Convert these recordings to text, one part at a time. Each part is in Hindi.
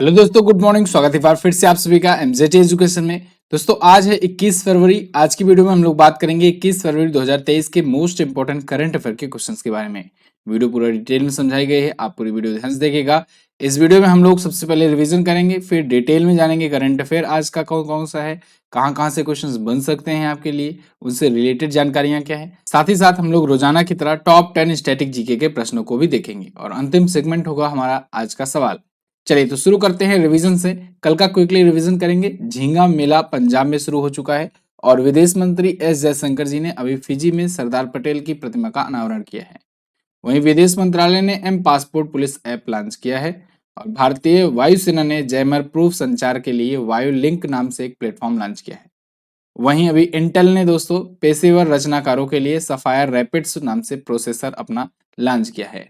हेलो दोस्तों, गुड मॉर्निंग। स्वागत है एक बार फिर से आप सभी का एमजेटी एजुकेशन में। दोस्तों आज है 21 फरवरी। आज की वीडियो में हम लोग बात करेंगे 21 फरवरी 2023 के मोस्ट इंपोर्टेंट करंट अफेयर के क्वेश्चंस के बारे में। वीडियो पूरा डिटेल में समझाई गई है, आप पूरी वीडियो ध्यान से देखिएगा। इस वीडियो में हम लोग सबसे पहले रिवीजन करेंगे, फिर डिटेल में जानेंगे करंट अफेयर आज का कौन कौन सा है, कहाँ कहाँ से क्वेश्चंस बन सकते हैं आपके लिए, उनसे रिलेटेड जानकारियां क्या है। साथ ही साथ हम लोग रोजाना की तरह टॉप 10 स्टैटिक जीके के प्रश्नों को भी देखेंगे और अंतिम सेगमेंट होगा हमारा आज का सवाल। चलिए तो शुरू करते हैं रिवीजन से। कल का क्विकली रिवीजन करेंगे। झींगा मेला पंजाब में शुरू हो चुका है और विदेश मंत्री एस जयशंकर जी ने अभी फिजी में सरदार पटेल की प्रतिमा का अनावरण किया है। वहीं विदेश मंत्रालय ने m passport police app launch किया है और भारतीय वायुसेना ने जैमर प्रूफ संचार के लिए वायु लिंक नाम से एक प्लेटफॉर्म लॉन्च किया है। वहीं अभी इंटेल ने दोस्तों पेशेवर रचनाकारों के लिए सफायर रैपिड्स नाम से प्रोसेसर अपना लॉन्च किया है।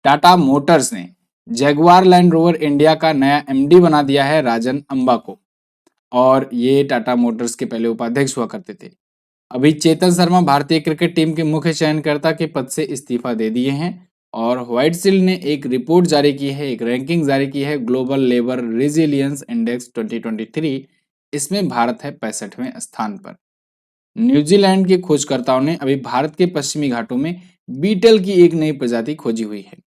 टाटा मोटर्स ने जैगुआर लैंड रोवर इंडिया का नया एमडी बना दिया है राजन अंबा को, और ये टाटा मोटर्स के पहले उपाध्यक्ष हुआ करते थे। अभी चेतन शर्मा भारतीय क्रिकेट टीम के मुख्य चयनकर्ता के पद से इस्तीफा दे दिए हैं और व्हाइटफील्ड ने एक रिपोर्ट जारी की है, एक रैंकिंग जारी की है, ग्लोबल लेबर रेजिलियंस इंडेक्स 2023। इसमें भारत है 65वें स्थान पर। न्यूजीलैंड के खोजकर्ताओं ने अभी भारत के पश्चिमी घाटों में बीटल की एक नई प्रजाति खोजी हुई है।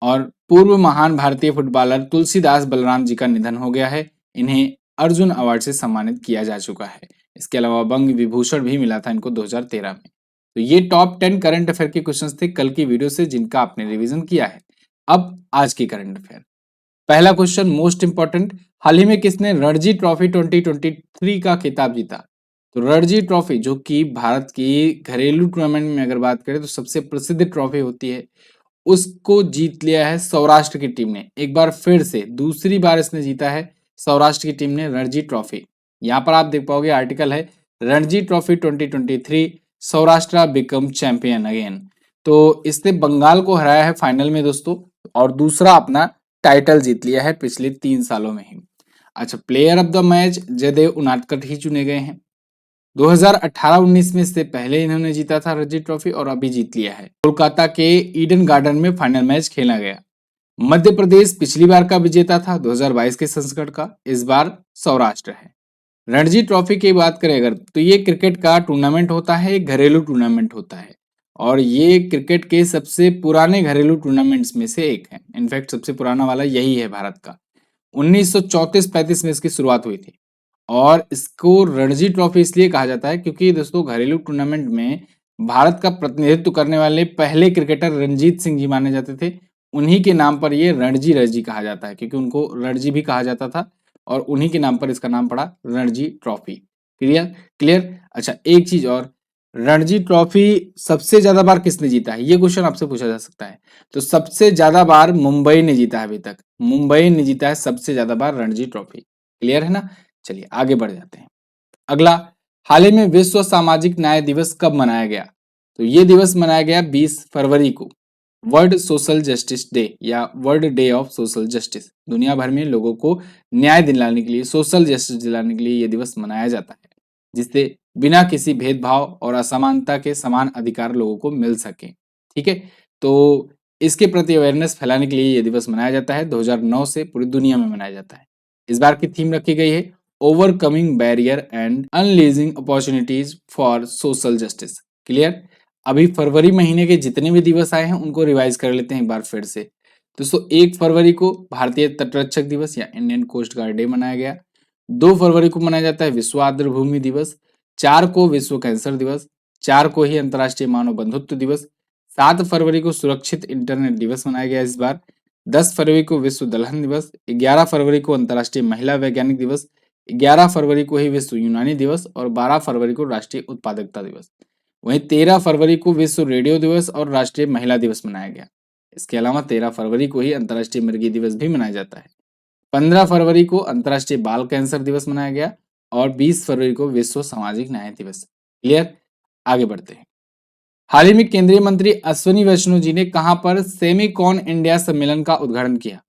और पूर्व महान भारतीय फुटबॉलर तुलसीदास बलराम जी का निधन हो गया है। इन्हें अर्जुन अवार्ड से सम्मानित किया जा चुका है। इसके अलावा बंग विभूषण भी मिला था इनको 2013 में। तो ये टॉप 10 करंट अफेयर के क्वेश्चंस थे कल की वीडियो से, जिनका आपने रिवीजन किया है। अब आज की करंट अफेयर। पहला क्वेश्चन मोस्ट इंपॉर्टेंट, हाल ही में किसने रणजी ट्रॉफी 2023 का खिताब जीता? तो रणजी ट्रॉफी जो कि भारत की घरेलू टूर्नामेंट में अगर बात करें तो सबसे प्रसिद्ध ट्रॉफी होती है, उसको जीत लिया है सौराष्ट्र की टीम ने। एक बार फिर से दूसरी बार इसने जीता है सौराष्ट्र की टीम ने रणजी ट्रॉफी। यहाँ पर आप देख पाओगे आर्टिकल है Ranji trophy 2023 Saurashtra become champion again. तो इसने बंगाल को हराया है फाइनल में दोस्तों, और दूसरा अपना टाइटल जीत लिया है पिछले 3 सालों में ही। अच्छा, player of the match Jaydev Unadkat ही चुने गए हैं। 2018-19 में इससे पहले इन्होंने जीता था रणजी ट्रॉफी और अभी जीत लिया है। कोलकाता के ईडन गार्डन में फाइनल मैच खेला गया। मध्य प्रदेश पिछली बार का विजेता था 2022 के संस्करण का, इस बार सौराष्ट्र है। रणजी ट्रॉफी की बात करें अगर, तो ये क्रिकेट का टूर्नामेंट होता है, एक घरेलू टूर्नामेंट होता है और ये क्रिकेट के सबसे पुराने घरेलू टूर्नामेंट्स में से एक है। इनफैक्ट सबसे पुराना वाला यही है भारत का। 1934-35 में इसकी शुरुआत हुई थी और इसको रणजी ट्रॉफी इसलिए कहा जाता है क्योंकि दोस्तों घरेलू टूर्नामेंट में भारत का प्रतिनिधित्व करने वाले पहले क्रिकेटर रणजीत सिंह जी माने जाते थे। उन्हीं के नाम पर ये रणजी रणजी कहा जाता है, क्योंकि उनको रणजी भी कहा जाता था और उन्हीं के नाम पर इसका नाम पड़ा रणजी ट्रॉफी। Clear clear. अच्छा, एक चीज और, रणजी ट्रॉफी सबसे ज्यादा बार किसने जीता है, ये क्वेश्चन आपसे पूछा जा सकता है। तो सबसे ज्यादा बार मुंबई ने जीता है। अभी तक मुंबई ने जीता है सबसे ज्यादा बार रणजी ट्रॉफी। क्लियर है ना। चलिए आगे बढ़ जाते हैं। अगला, हाल ही में विश्व सामाजिक न्याय दिवस कब मनाया गया? तो ये दिवस मनाया गया 20 फरवरी को, वर्ल्ड सोशल जस्टिस डे या world day of social justice. दुनिया भर में लोगों को न्याय दिलाने के लिए, सोशल जस्टिस दिलाने के लिए ये दिवस मनाया जाता है, जिससे बिना किसी भेदभाव और असमानता के समान अधिकार लोगों को मिल सके। ठीक है, तो इसके प्रति अवेयरनेस फैलाने के लिए ये दिवस मनाया जाता है। 2009 से पूरी दुनिया में मनाया जाता है। इस बार की थीम रखी गई है overcoming barrier and unleashing opportunities for social justice. Clear. अभी फरवरी महीने के जितने भी दिवस आए हैं उनको रिवाइज कर लेते हैं एक बार फिर से। दोस्तों 1 फरवरी को भारतीय तटरक्षक दिवस या इंडियन कोस्ट गार्ड डे मनाया गया। 2 फरवरी को मनाया जाता है विश्व आर्द्र भूमि दिवस। 4 को विश्व कैंसर दिवस। 4 को ही अंतर्राष्ट्रीय मानव बंधुत्व दिवस। 7 फरवरी को सुरक्षित इंटरनेट दिवस मनाया गया इस बार। 10 फरवरी को विश्व दलहन दिवस। 11 फरवरी को अंतर्राष्ट्रीय महिला वैज्ञानिक दिवस। 11 फरवरी को ही विश्व यूनानी दिवस और 12 फरवरी को राष्ट्रीय उत्पादकता दिवस। वहीं 13 फरवरी को विश्व रेडियो दिवस और राष्ट्रीय महिला दिवस मनाया गया। इसके अलावा 13 फरवरी को ही अंतर्राष्ट्रीय मृगी दिवस भी मनाया जाता है। 15 फरवरी को अंतर्राष्ट्रीय बाल कैंसर दिवस मनाया गया और 20 फरवरी को विश्व सामाजिक न्याय दिवस। क्लियर। आगे बढ़ते हैं। हाल ही में केंद्रीय मंत्री अश्विनी वैष्णव जी ने कहां पर सेमीकॉन इंडिया सम्मेलन का उद्घाटन किया?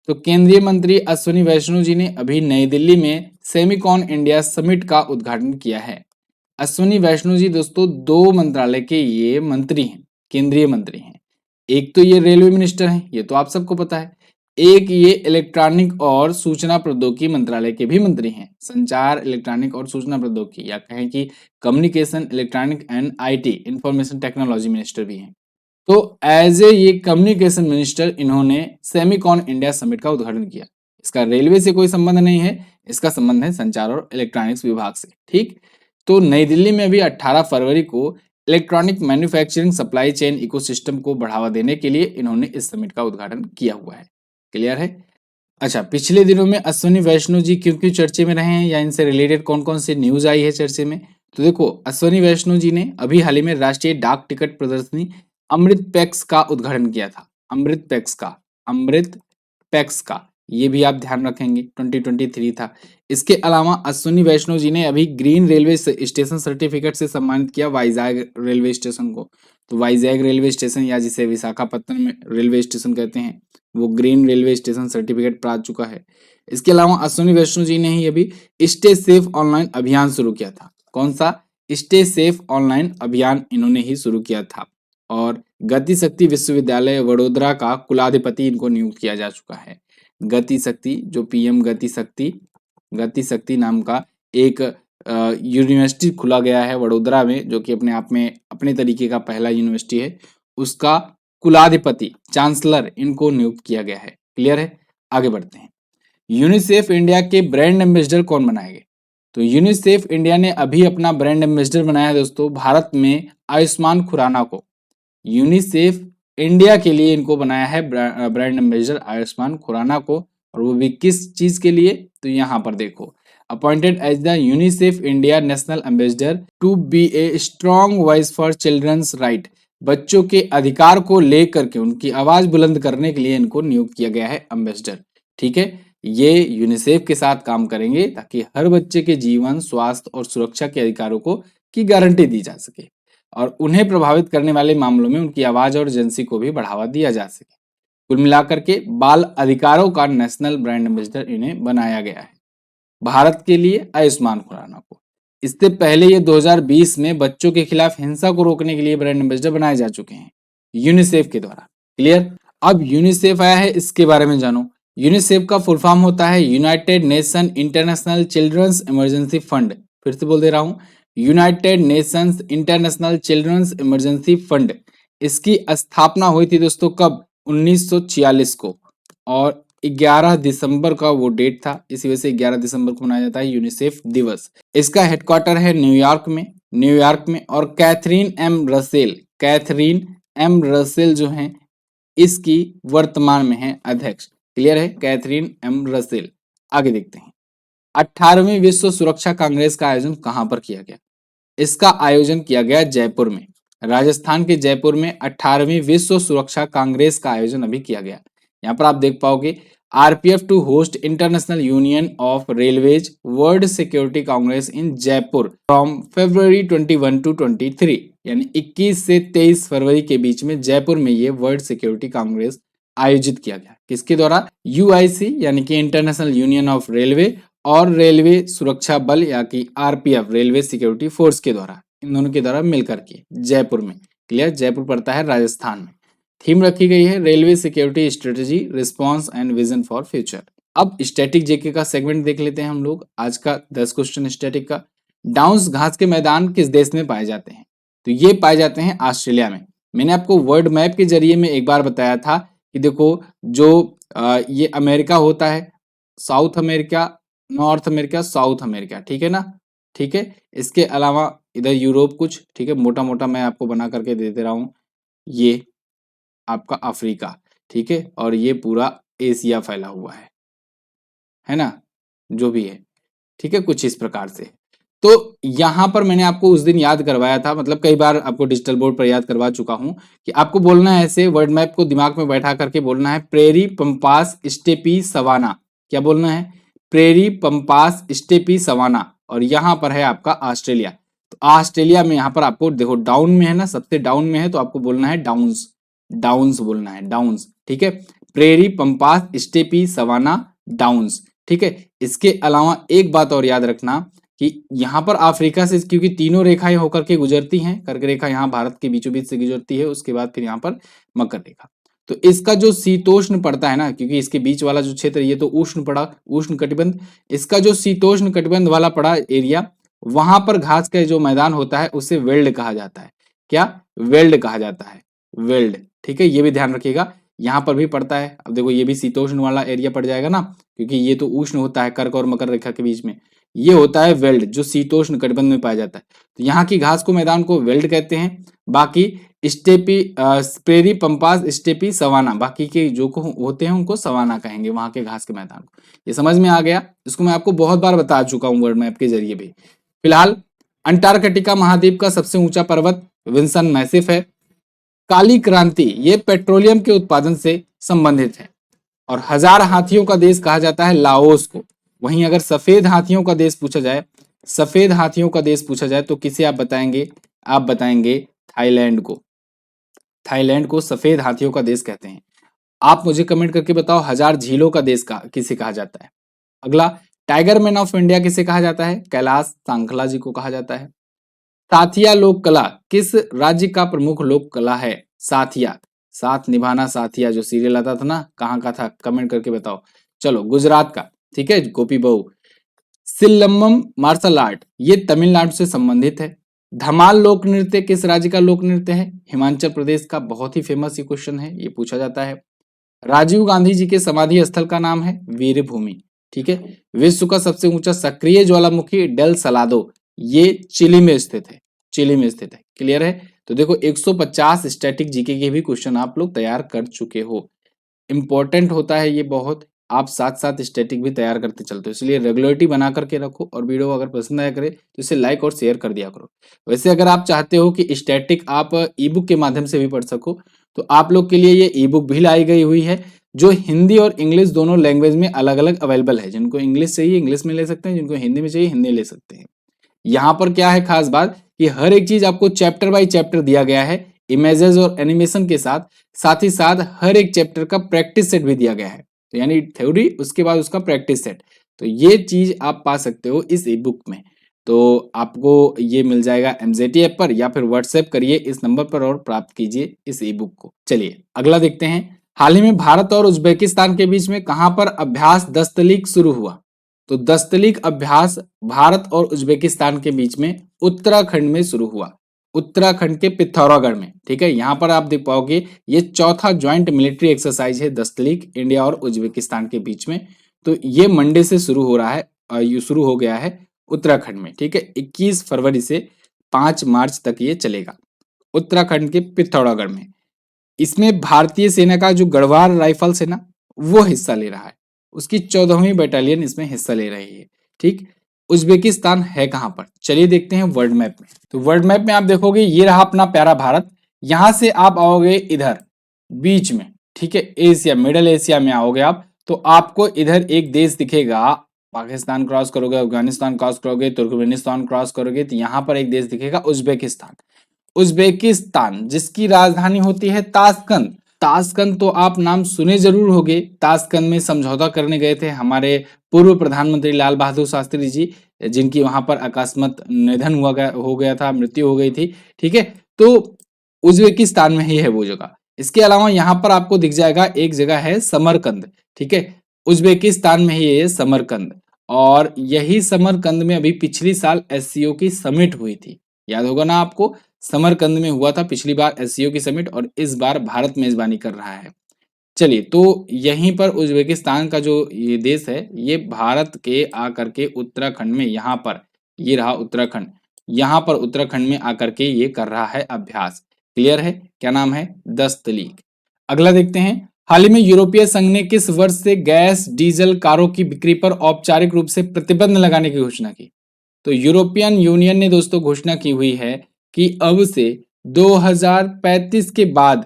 तो केंद्रीय मंत्री अश्विनी वैष्णव जी ने अभी नई दिल्ली में सेमीकॉन इंडिया समिट का उद्घाटन किया है। अश्विनी वैष्णव जी दोस्तों 2 मंत्रालय के ये मंत्री हैं, केंद्रीय मंत्री हैं। एक तो ये रेलवे मिनिस्टर हैं, ये तो आप सबको पता है। एक ये इलेक्ट्रॉनिक और सूचना प्रौद्योगिकी मंत्रालय के भी मंत्री हैं। संचार, इलेक्ट्रॉनिक और सूचना प्रौद्योगिकी, या कहें कि communication, electronic and IT, information technology minister भी हैं। तो एज ए ये कम्युनिकेशन मिनिस्टर इन्होंने सेमिकॉन इंडिया समिट का उद्घाटन किया। इसका रेलवे से कोई संबंध नहीं है, इसका संबंध है संचार और इलेक्ट्रॉनिक्स विभाग से। ठीक, तो नई दिल्ली में भी 18 फरवरी को electronic manufacturing supply chain ecosystem को बढ़ावा देने के लिए इन्होंने इस समिट का उद्घाटन किया हुआ है। क्लियर है? अच्छा, पिछले दिनों में अश्विनी वैष्णव जी क्यों क्यों चर्चे में रहे हैं, या इनसे रिलेटेड कौन कौन सी न्यूज आई है चर्चे में? तो देखो, अश्विनी वैष्णव जी ने अभी हाल ही में राष्ट्रीय डाक टिकट प्रदर्शनी अमृत पैक्स का उद्घाटन किया था। अमृत पैक्स का, ये भी आप ध्यान रखेंगे, 2023 था। इसके अलावा अश्विनी वैष्णव जी ने अभी ग्रीन रेलवे स्टेशन सर्टिफिकेट से सम्मानित किया वाइजैग रेलवे स्टेशन को। तो वाइजैग रेलवे स्टेशन, या जिसे विशाखापत्तनम में रेलवे स्टेशन कहते हैं, वो ग्रीन रेलवे स्टेशन सर्टिफिकेट प्राप्त चुका है। इसके अलावा अश्विनी वैष्णव जी ने ही अभी स्टे सेफ ऑनलाइन अभियान शुरू किया था। कौन सा? स्टे सेफ ऑनलाइन अभियान इन्होंने ही शुरू किया था। और गति शक्ति विश्वविद्यालय वडोदरा का कुलाधिपति इनको नियुक्त किया जा चुका है। गति शक्ति, जो पीएम गति शक्ति नाम का एक यूनिवर्सिटी खुला गया है वडोदरा में, जो कि अपने आप में अपने तरीके का पहला यूनिवर्सिटी है, उसका कुलाधिपति, चांसलर इनको नियुक्त किया गया है। क्लियर है? आगे बढ़ते हैं। यूनिसेफ इंडिया के ब्रांड एम्बेसडर कौन बनाए गए? तो यूनिसेफ इंडिया ने अभी अपना ब्रांड एम्बेसडर बनाया है दोस्तों, भारत में आयुष्मान खुराना को। यूनिसेफ इंडिया के लिए इनको बनाया है ब्रांड एम्बेसडर आयुष्मान खुराना को। और वो भी किस चीज के लिए? तो यहाँ पर देखो, appointed as the UNICEF India national ambassador to be a strong voice for children's right. बच्चों के अधिकार को लेकर के उनकी आवाज बुलंद करने के लिए इनको नियुक्त किया गया है एम्बेसडर। ठीक है, ये यूनिसेफ के साथ काम करेंगे ताकि हर बच्चे के जीवन, स्वास्थ्य और सुरक्षा के अधिकारों को की गारंटी दी जा सके, और उन्हें प्रभावित करने वाले मामलों में उनकी आवाज और एजेंसी को भी बढ़ावा दिया जा सके। कुल मिलाकर के बाल अधिकारों का नेशनल ब्रांड एम्बेसडर इन्हें बनाया गया है, भारत के लिए आयुष्मान खुराना को। इससे पहले ये 2020 में बच्चों के खिलाफ हिंसा को रोकने के लिए ब्रांड एम्बेसडर बनाए जा चुके हैं यूनिसेफ के द्वारा। क्लियर? अब यूनिसेफ आया है, इसके बारे में जानो। यूनिसेफ का फुल फॉर्म होता है United Nation International Children's Emergency Fund. फिर से बोल दे रहा हूं, United Nations International Children's Emergency Fund. इसकी स्थापना हुई थी दोस्तों कब? 1946 को, और 11 दिसंबर का वो डेट था, इसी वजह से 11 दिसंबर को मनाया जाता है यूनिसेफ दिवस। इसका हेडक्वार्टर है न्यूयॉर्क में। और कैथरीन एम रसेल जो हैं, इसकी वर्तमान में है अध्यक्ष। क्लियर है? Catherine M Russell. आगे देखते हैं, 18वीं विश्व सुरक्षा कांग्रेस का आयोजन कहां पर किया गया? इसका आयोजन किया गया जयपुर में, राजस्थान के जयपुर में 18वीं विश्व सुरक्षा कांग्रेस का आयोजन अभी किया गया। यहाँ पर आप देख पाओगे, RPF to host International Union of Railways World Security Congress in Jaipur from February 21 to 23, यानी 21 से 23 फरवरी के बीच में जयपुर में ये वर्ल्ड सिक्योरिटी कांग्रेस आयोजित किया गया। किसके द्वारा? यूआईसी यानी कि इंटरनेशनल यूनियन ऑफ रेलवे, और रेलवे सुरक्षा बल या कि आरपीएफ रेलवे सिक्योरिटी फोर्स के द्वारा, इन दोनों के द्वारा मिलकर के जयपुर में। क्लियर? जयपुर पड़ता है राजस्थान में। थीम रखी गई है railway security strategy, response and vision for future. अब स्टैटिक जेके का सेगमेंट देख लेते हैं हम लोग। आज का 10 क्वेश्चन स्टैटिक का। डाउन्स घास के मैदान किस देश में पाए जाते हैं? तो ये पाए जाते हैं ऑस्ट्रेलिया में। मैंने आपको वर्ल्ड मैप के जरिए में एक बार बताया था कि देखो, जो ये अमेरिका होता है, south America, north America, south America, ठीक है ना? ठीक है, इसके अलावा इधर यूरोप कुछ, ठीक है, मोटा मोटा मैं आपको बना करके दे दे रहा हूं। ये आपका अफ्रीका, ठीक है, और ये पूरा एशिया फैला हुआ है ना, जो भी है, ठीक है, कुछ इस प्रकार से। तो यहां पर मैंने आपको उस दिन याद करवाया था, मतलब कई बार आपको डिजिटल बोर्ड पर याद करवा चुका हूं, कि आपको बोलना है ऐसे, वर्ल्ड मैप को दिमाग में बैठा करके बोलना है, प्रेरी, पंपास, स्टेपी, सवाना। क्या बोलना है? Prairie, pampas, steppe, savanna. और यहाँ पर है आपका ऑस्ट्रेलिया। तो ऑस्ट्रेलिया में यहाँ पर आपको देखो डाउन में है ना, सबसे डाउन में है, तो आपको बोलना है डाउन्स बोलना है, डाउन्स। ठीक है, prairie, pampas, steppe, savanna, downs. ठीक है, इसके अलावा एक बात और याद रखना कि यहाँ पर अफ्रीका से, क्योंकि तीनों रेखाएं होकर के गुजरती हैं, कर्क रेखा यहाँ भारत के बीचों बीच से गुजरती है, उसके बाद फिर यहाँ पर मकर रेखा। तो इसका जो शीतोष्ण पड़ता है ना, क्योंकि इसके बीच वाला जो क्षेत्र ये तो उष्ण पड़ा, उष्ण कटिबंध, इसका जो शीतोष्ण कटिबंध वाला पड़ा एरिया, वहां पर घास का जो मैदान होता है उसे वेल्ड कहा जाता है। क्या? वेल्ड कहा जाता है, वेल्ड। ठीक है, ये भी ध्यान रखिएगा। यहाँ पर भी पड़ता है, अब देखो ये भी शीतोष्ण वाला एरिया पड़ जाएगा ना, क्योंकि ये तो उष्ण होता है कर्क और मकर रेखा के बीच में, ये होता है वेल्ड जो शीतोष्ण कटिबंध में पाया जाता है। तो यहाँ की घास को मैदान को वेल्ड कहते हैं। बाकी स्टेपी स्प्रेरी पंपास स्टेपी सवाना, बाकी के जो को होते हैं उनको सवाना कहेंगे, वहां के घास के मैदान को। ये समझ में आ गया? इसको मैं आपको बहुत बार बता चुका हूँ वर्ल्ड मैप के जरिए भी। फिलहाल अंटार्कटिका महाद्वीप का सबसे ऊंचा पर्वत विंसन मैसिफ है। काली क्रांति ये पेट्रोलियम के उत्पादन से संबंधित है। और 1000 हाथियों का देश कहा जाता है लाओस को। वहीं अगर सफेद हाथियों का देश पूछा जाए, सफेद हाथियों का देश पूछा जाए तो किसे आप बताएंगे? आप बताएंगे थाईलैंड को। थाईलैंड को सफेद हाथियों का देश कहते हैं। आप मुझे कमेंट करके बताओ 1000 झीलों का देश का किसे कहा जाता है? अगला, टाइगर मैन ऑफ इंडिया किसे कहा जाता है? कैलाश सांखला जी को कहा जाता है। साथिया लोक कला किस राज्य का प्रमुख लोक कला है? साथिया, साथ निभाना साथिया जो सीरियल आता था ना, कहाँ का था? कमेंट करके बताओ। चलो, गुजरात का। ठीक है, गोपी बहू। सिल्लम्मम मार्शल आर्ट ये तमिलनाडु से संबंधित है। धमाल लोक नृत्य किस राज्य का लोक नृत्य है? हिमाचल प्रदेश का। बहुत ही फेमस ये क्वेश्चन है, ये पूछा जाता है। राजीव गांधी जी के समाधि स्थल का नाम है वीर भूमि। ठीक है, विश्व का सबसे ऊंचा सक्रिय ज्वालामुखी डेल सलादो ये चिली में स्थित है, चिली में स्थित है। क्लियर है? तो देखो 150 स्टैटिक जीके के भी क्वेश्चन आप लोग तैयार कर चुके हो। इंपॉर्टेंट होता है ये बहुत, आप साथ साथ स्टैटिक भी तैयार करते चलते हो, इसलिए रेगुलरिटी बना करके रखो। और वीडियो अगर पसंद आया करे तो इसे लाइक और शेयर कर दिया करो। वैसे अगर आप चाहते हो कि स्टैटिक आप ई बुक के माध्यम से भी पढ़ सको तो आप लोग के लिए ये ई बुक भी लाई गई हुई है, जो हिंदी और इंग्लिश दोनों लैंग्वेज में अलग अलग अवेलेबल है। जिनको इंग्लिश चाहिए इंग्लिश में ले सकते हैं, जिनको हिंदी में चाहिए हिंदी ले सकते हैं। यहाँ पर क्या है खास बात कि हर एक चीज आपको चैप्टर बाय चैप्टर दिया गया है, इमेजेस और एनिमेशन के साथ। साथ ही साथ हर एक चैप्टर का प्रैक्टिस सेट भी दिया गया है, तो यानी थ्योरी उसके बाद उसका प्रैक्टिस सेट। तो ये चीज आप पा सकते हो इस ई बुक में। तो आपको ये मिल जाएगा एमजेटी ऐप पर, या फिर व्हाट्सएप करिए इस नंबर पर और प्राप्त कीजिए इस ई बुक को। चलिए अगला देखते हैं। हाल ही में भारत और उज्बेकिस्तान के बीच में कहां पर अभ्यास दस्तलीक शुरू हुआ? तो दस्तलीक अभ्यास भारत और उज्बेकिस्तान के बीच में उत्तराखंड में शुरू हुआ, उत्तराखंड के पिथौरागढ़ में। ठीक है, यहां पर आप देख पाओगे ये चौथा ज्वाइंट मिलिट्री एक्सरसाइज है दस्तलीक, इंडिया और उज्बेकिस्तान के बीच में। तो ये मंडे से शुरू हो रहा है, ये शुरू हो गया है उत्तराखंड में। ठीक है, 21 फरवरी से 5 मार्च तक ये चलेगा उत्तराखंड के पिथौरागढ़ में। इसमें भारतीय सेना का जो गढ़वाल राइफल्स है ना, वो हिस्सा ले रहा है। उसकी 14वीं बटालियन इसमें हिस्सा ले रही है। ठीक, उज्बेकिस्तान है कहां पर? चलिए देखते हैं वर्ल्ड मैप में। तो वर्ल्ड मैप में आप देखोगे ये रहा अपना प्यारा भारत। यहां से आप आओगे इधर बीच में, ठीक है, एशिया, मिडल एशिया में आओगे आप, तो आपको इधर एक देश दिखेगा। पाकिस्तान क्रॉस करोगे, अफगानिस्तान क्रॉस करोगे, तुर्कमेनिस्तान क्रॉस करोगे, तो यहां पर एक देश दिखेगा उज्बेकिस्तान। उज्बेकिस्तान जिसकी राजधानी होती है ताशकंद। ताशकंद तो आप नाम सुने जरूर होंगे। ताशकंद में समझौता करने गए थे हमारे पूर्व प्रधानमंत्री लाल बहादुर शास्त्री जी, जिनकी वहां पर अकस्मात निधन हो गया था, मृत्यु हो गई थी। ठीक है, तो उज्बेकिस्तान में ही है वो जगह। इसके अलावा यहाँ पर आपको दिख जाएगा एक जगह है समरकंद। ठीक है, उज्बेकिस्तान में ही है समरकंद। और यही समरकंद में अभी पिछली साल एससीओ की समिट हुई थी, याद होगा ना आपको? समरकंद में हुआ था पिछली बार एससीओ की समिट, और इस बार भारत मेजबानी कर रहा है। चलिए, तो यहीं पर उज्बेकिस्तान का जो ये देश है, ये भारत के आकर के उत्तराखंड में, यहाँ पर ये रहा उत्तराखंड, यहाँ पर उत्तराखंड में आकर के ये कर रहा है अभ्यास। क्लियर है? क्या नाम है? दस्तलीक। अगला देखते हैं। हाल ही में यूरोपीय संघ ने किस वर्ष से गैस डीजल कारों की बिक्री पर औपचारिक रूप से प्रतिबंध लगाने की घोषणा की? तो यूरोपियन यूनियन ने दोस्तों घोषणा की हुई है कि अब से 2035 के बाद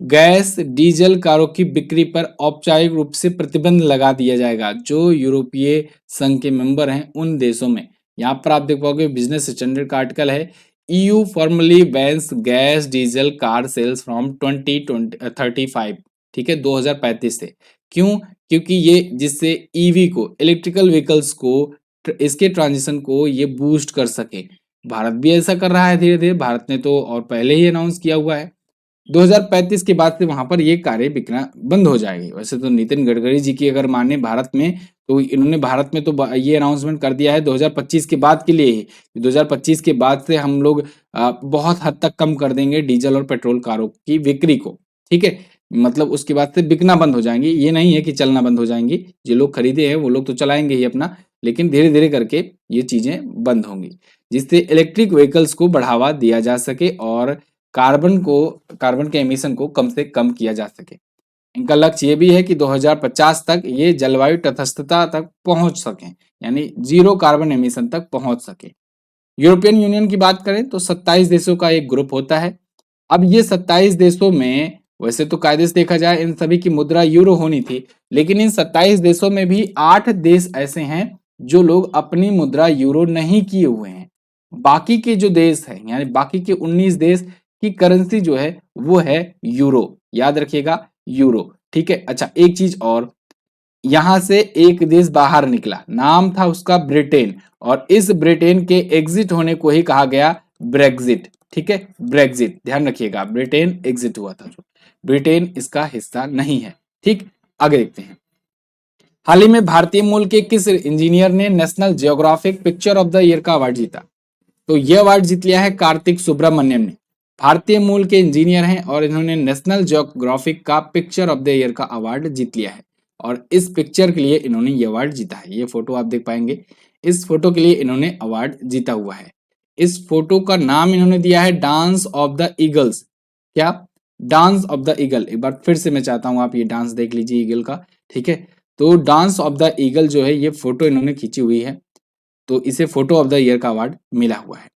गैस डीजल कारों की बिक्री पर औपचारिक रूप से प्रतिबंध लगा दिया जाएगा। जो यूरोपीय संघ के मेंबर हैं उन देशों में, यहाँ पर आप देख पाओगे बिजनेस स्टैंडर्ड का आर्टिकल है, EU formally bans gas diesel car sales from 2035। ठीक है, 2035 से। क्यों? क्योंकि ये जिससे ईवी को, इलेक्ट्रिकल व्हीकल्स को, इसके ट्रांजिशन को ये बूस्ट कर सके। भारत भी ऐसा कर रहा है धीरे धीरे, भारत ने तो और पहले ही अनाउंस किया हुआ है। 2035 के बाद से वहां पर ये कारें बिकना बंद हो जाएगी। वैसे तो नितिन गडकरी जी की अगर माने भारत में, तो इन्होंने भारत में तो ये अनाउंसमेंट कर दिया है 2025 के बाद के लिए ही। 2025 के बाद से हम लोग बहुत हद तक कम कर देंगे डीजल और पेट्रोल कारों की बिक्री को। ठीक है, मतलब उसके बाद से बिकना बंद हो जाएंगी। ये नहीं है कि चलना बंद हो जाएंगी, जो लोग खरीदे हैं वो लोग तो चलाएंगे ही अपना, लेकिन धीरे धीरे करके ये चीजें बंद होंगी, जिससे इलेक्ट्रिक व्हीकल्स को बढ़ावा दिया जा सके और कार्बन के एमिशन को कम से कम किया जा सके। इनका लक्ष्य ये भी है कि 2050 तक ये जलवायु तटस्थता तक पहुंच सकें, यानी जीरो कार्बन एमिशन तक पहुंच सके। यूरोपियन यूनियन की बात करें तो 27 देशों का एक ग्रुप होता है। अब ये 27 देशों में वैसे तो कायदे से देखा जाए इन सभी की मुद्रा यूरो होनी थी, लेकिन इन 27 देशों में भी 8 देश ऐसे हैं जो लोग अपनी मुद्रा यूरो नहीं किए हुए हैं। बाकी के जो देश हैं, यानी बाकी के 19 देश की करेंसी जो है वो है यूरो। याद रखिएगा, यूरो। ठीक है। अच्छा, एक चीज और, यहां से एक देश बाहर निकला, नाम था उसका ब्रिटेन, और इस ब्रिटेन के एग्जिट होने को ही कहा गया ब्रेग्जिट। ठीक है, ब्रेग्जिट ध्यान रखिएगा, ब्रिटेन एग्जिट हुआ था, जो ब्रिटेन इसका हिस्सा नहीं है। ठीक, आगे देखते हैं। हाल ही में भारतीय मूल के किस इंजीनियर ने national geographic picture of the year का अवार्ड जीता? तो यह अवार्ड जीत लिया है कार्तिक सुब्रमण्यम ने। भारतीय मूल के इंजीनियर हैं और इन्होंने नेशनल जियोग्राफिक का पिक्चर ऑफ द ईयर का अवार्ड जीत लिया है, और इस पिक्चर के लिए इन्होंने ये अवार्ड जीता है। ये फोटो आप देख पाएंगे, इस फोटो के लिए इन्होंने अवार्ड जीता हुआ है। इस फोटो का नाम इन्होंने दिया है डांस ऑफ द ईगल्स। क्या? Dance of the eagle. एक बार फिर से मैं चाहता हूं आप ये डांस देख लीजिए ईगल का। ठीक है, तो डांस ऑफ द ईगल जो है ये फोटो इन्होंने खींची हुई है, तो इसे फोटो ऑफ द ईयर का अवार्ड मिला हुआ है।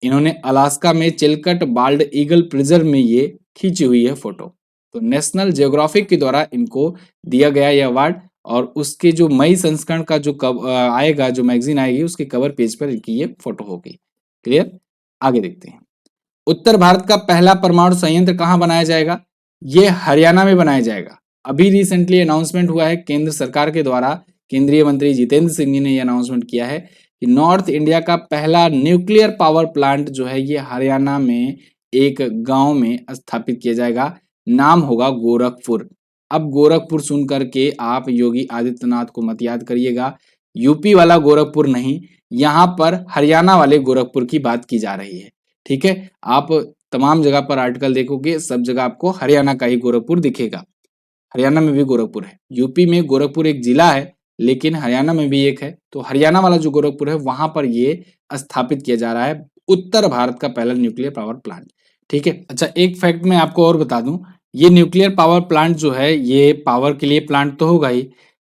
इन्होंने अलास्का में चिलकट बाल्ड ईगल प्रिजर्व में ये खींची हुई है फोटो। तो नेशनल जियोग्राफिक के द्वारा इनको दिया गया यह अवार्ड, और उसके जो मई संस्करण का जो आएगा, जो मैगजीन आएगी, उसके कवर पेज पर इनकी ये फोटो होगी। क्लियर? आगे देखते हैं। उत्तर भारत का पहला परमाणु संयंत्र कहाँ बनाया जाएगा? ये हरियाणा में बनाया जाएगा। अभी रिसेंटली अनाउंसमेंट हुआ है केंद्र सरकार के द्वारा, केंद्रीय मंत्री जितेंद्र सिंह जी ने यह अनाउंसमेंट किया है कि नॉर्थ इंडिया का पहला न्यूक्लियर पावर प्लांट जो है ये हरियाणा में एक गांव में स्थापित किया जाएगा। नाम होगा गोरखपुर। अब गोरखपुर सुन करके आप योगी आदित्यनाथ को मत याद करिएगा, यूपी वाला गोरखपुर नहीं, यहाँ पर हरियाणा वाले गोरखपुर की बात की जा रही है। ठीक है, आप तमाम जगह पर आर्टिकल देखोगे, सब जगह आपको हरियाणा का ही गोरखपुर दिखेगा। हरियाणा में भी गोरखपुर है। यूपी में गोरखपुर एक जिला है, लेकिन हरियाणा में भी एक है। तो हरियाणा वाला जो गोरखपुर है वहां पर ये स्थापित किया जा रहा है उत्तर भारत का पहला न्यूक्लियर पावर प्लांट। ठीक है। अच्छा, एक फैक्ट मैं आपको और बता दूं, ये न्यूक्लियर पावर प्लांट जो है ये पावर के लिए प्लांट तो होगा ही,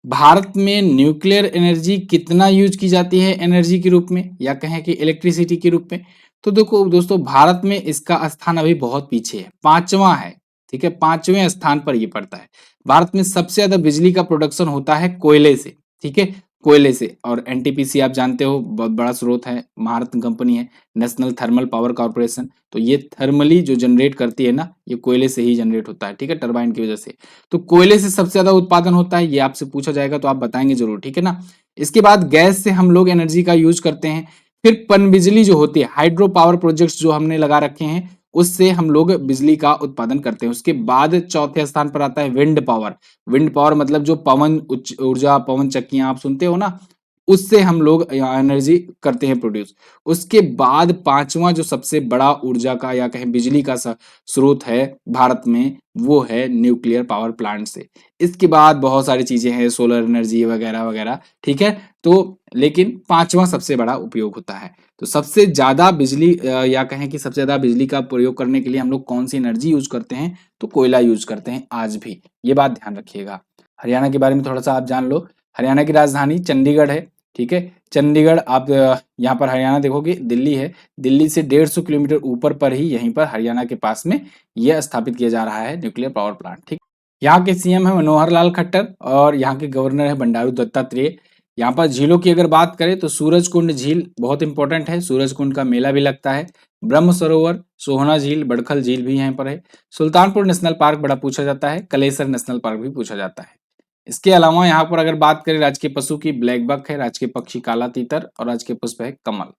भारत में न्यूक्लियर एनर्जी कितना यूज की जाती है एनर्जी के रूप में, या कहें कि इलेक्ट्रिसिटी के रूप में, तो देखो दोस्तों, भारत में इसका स्थान अभी बहुत पीछे है, पांचवा है। ठीक है, पांचवें स्थान पर ये पड़ता है। भारत में सबसे ज्यादा बिजली का प्रोडक्शन होता है कोयले से। ठीक है, कोयले से। और एनटीपीसी आप जानते हो बहुत बड़ा स्रोत है, भारत कंपनी है, नेशनल थर्मल पावर कॉर्पोरेशन। तो ये थर्मली जो जनरेट करती है ना, ये कोयले से ही जनरेट होता है। ठीक है, टरबाइन की वजह से। तो कोयले से सबसे ज्यादा उत्पादन होता है, ये आपसे पूछा जाएगा तो आप बताएंगे जरूर। ठीक है ना। इसके बाद गैस से हम लोग एनर्जी का यूज करते हैं। फिर पनबिजली जो होती है, हाइड्रो पावर प्रोजेक्ट्स जो हमने लगा रखे हैं, उससे हम लोग बिजली का उत्पादन करते हैं। उसके बाद चौथे स्थान पर आता है विंड पावर। विंड पावर मतलब जो पवन ऊर्जा, पवन चक्कियां आप सुनते हो ना, उससे हम लोग एनर्जी करते हैं प्रोड्यूस। उसके बाद पांचवा जो सबसे बड़ा ऊर्जा का या कहें बिजली का स्रोत है भारत में, वो है न्यूक्लियर पावर प्लांट से। इसके बाद बहुत सारी चीजें हैं, सोलर एनर्जी वगैरह वगैरह। ठीक है, तो लेकिन पांचवा सबसे बड़ा उपयोग होता है। तो सबसे ज्यादा बिजली या कहें कि सबसे ज्यादा बिजली का प्रयोग करने के लिए हम लोग कौन सी एनर्जी यूज करते हैं? तो कोयला यूज करते हैं आज भी। ये बात ध्यान रखिएगा। हरियाणा के बारे में थोड़ा सा आप जान लो। हरियाणा की राजधानी चंडीगढ़ है। ठीक है, चंडीगढ़। आप यहाँ पर हरियाणा देखोगे, दिल्ली है, दिल्ली से 150 किलोमीटर ऊपर पर ही यहीं पर हरियाणा के पास में यह स्थापित किया जा रहा है न्यूक्लियर पावर प्लांट। ठीक, यहाँ के सीएम है मनोहर लाल खट्टर और यहाँ के गवर्नर है बंडारू दत्तात्रेय। यहाँ पर झीलों की अगर बात करें तो सूरज कुंड झील बहुत इंपॉर्टेंट है, सूरज कुंड का मेला भी लगता है। ब्रह्म सरोवर, सोहना झील, बड़खल झील भी यहाँ पर है। सुल्तानपुर नेशनल पार्क बड़ा पूछा जाता है, कलेसर नेशनल पार्क भी पूछा जाता है। इसके अलावा यहाँ पर अगर बात करें राजकीय पशु की, ब्लैक बक है, राजकीय पक्षी काला तीतर, और राजकीय पुष्प है कमल।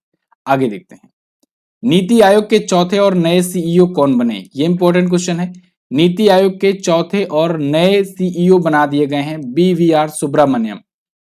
आगे देखते हैं। नीति आयोग के चौथे और नए सीईओ कौन बने, ये इंपॉर्टेंट क्वेश्चन है। नीति आयोग के चौथे और नए सीईओ बना दिए गए हैं बीवीआर सुब्रमण्यम।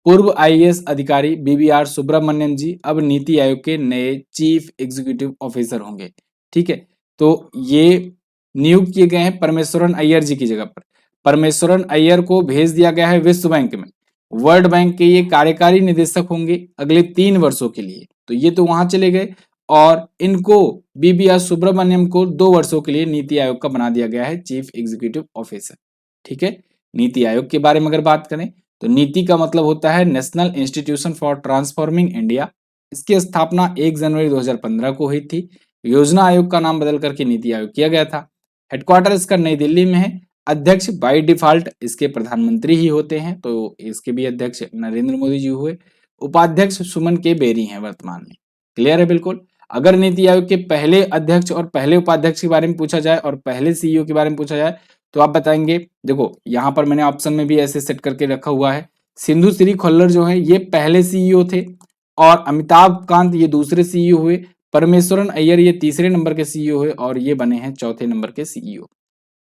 पूर्व आईएएस अधिकारी बीवीआर सुब्रमण्यम जी अब नीति आयोग के नए चीफ एग्जीक्यूटिव ऑफिसर होंगे। ठीक है, तो ये नियुक्त किए गए हैं परमेश्वरन अय्यर जी की जगह पर। परमेश्वरन अय्यर को भेज दिया गया है विश्व बैंक में। वर्ल्ड बैंक के ये कार्यकारी निदेशक होंगे अगले 3 वर्षों के लिए, तो ये तो वहां चले गए। और इनको बीबीआर सुब्रमण्यम को 2 वर्षों के लिए नीति आयोग का बना दिया गया है चीफ एग्जीक्यूटिव ऑफिसर। ठीक है, नीति आयोग के बारे में अगर बात करें तो नीति का मतलब होता है national institution for transforming India. इसकी स्थापना 1 जनवरी 2015 को हुई थी। योजना आयोग का नाम बदल करके नीति आयोग किया गया था। हेडक्वार्टर इसका नई दिल्ली में है। अध्यक्ष बाय डिफॉल्ट इसके प्रधानमंत्री ही होते हैं, तो इसके भी अध्यक्ष नरेंद्र मोदी जी हुए। उपाध्यक्ष सुमन के बेरी हैं वर्तमान में। क्लियर है बिल्कुल। अगर नीति आयोग के पहले अध्यक्ष और पहले उपाध्यक्ष के बारे में पूछा जाए और पहले सीईओ के बारे में पूछा जाए तो आप बताएंगे, देखो यहां पर मैंने ऑप्शन में भी ऐसे सेट करके रखा हुआ है। सिंधु श्री खोल्लर जो है ये पहले सीईओ थे और अमिताभ कांत ये दूसरे सीईओ हुए। परमेश्वरन अय्यर ये तीसरे नंबर के सीईओ हुए और ये बने हैं चौथे नंबर के सीईओ।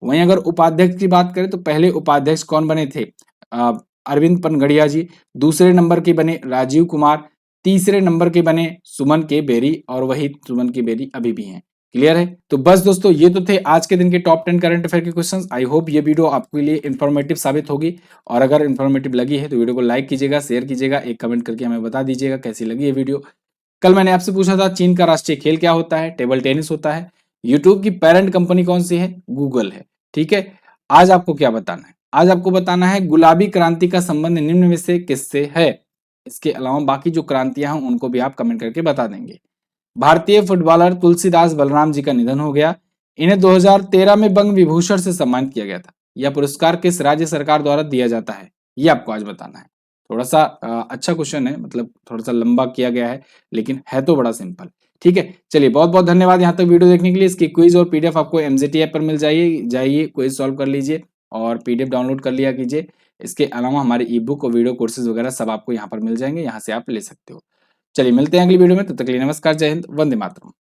वहीं अगर उपाध्यक्ष की बात करें तो पहले उपाध्यक्ष कौन बने थे, अरविंद पनगड़िया जी। दूसरे नंबर के बने राजीव कुमार। तीसरे नंबर के बने सुमन के बेरी और वही सुमन के बेरी अभी भी हैं। क्लियर है। तो बस दोस्तों ये तो थे आज के दिन के टॉप 10 करंट अफेयर के क्वेश्चंस। आई होप ये वीडियो आपके लिए इन्फॉर्मेटिव साबित होगी और अगर इन्फॉर्मेटिव लगी है तो वीडियो को लाइक कीजिएगा, शेयर कीजिएगा, एक कमेंट करके हमें बता दीजिएगा कैसी लगी ये वीडियो। कल मैंने आपसे पूछा था चीन का राष्ट्रीय खेल क्या होता है, टेबल टेनिस होता है। यूट्यूब की पेरेंट कंपनी कौन सी है, गूगल है। ठीक है, आज आपको क्या बताना है, आज आपको बताना है गुलाबी क्रांति का संबंध निम्न में से किससे है। इसके अलावा बाकी जो क्रांतियां हैं उनको भी आप कमेंट करके बता देंगे। भारतीय फुटबॉलर तुलसीदास बलराम जी का निधन हो गया। इन्हें 2013 में बंग विभूषण से सम्मानित किया गया था। यह पुरस्कार किस राज्य सरकार द्वारा दिया जाता है, ये आपको आज बताना है। थोड़ा सा अच्छा क्वेश्चन है, मतलब थोड़ा सा लंबा किया गया है लेकिन है तो बड़ा सिंपल। ठीक है, चलिए बहुत बहुत धन्यवाद यहाँ तक वीडियो देखने के लिए। इसकी क्विज और पीडीएफ आपको एमजेटी ऐप पर मिल जाइए क्विज सॉल्व कर लीजिए और पीडीएफ डाउनलोड कर लिया कीजिए। इसके अलावा हमारे ई बुक और वीडियो कोर्सेज वगैरह सब आपको यहाँ पर मिल जाएंगे, यहाँ से आप ले सकते हो। चलिए मिलते हैं अगली वीडियो में, तब तक के लिए नमस्कार, जय हिंद, वंदे मातरम।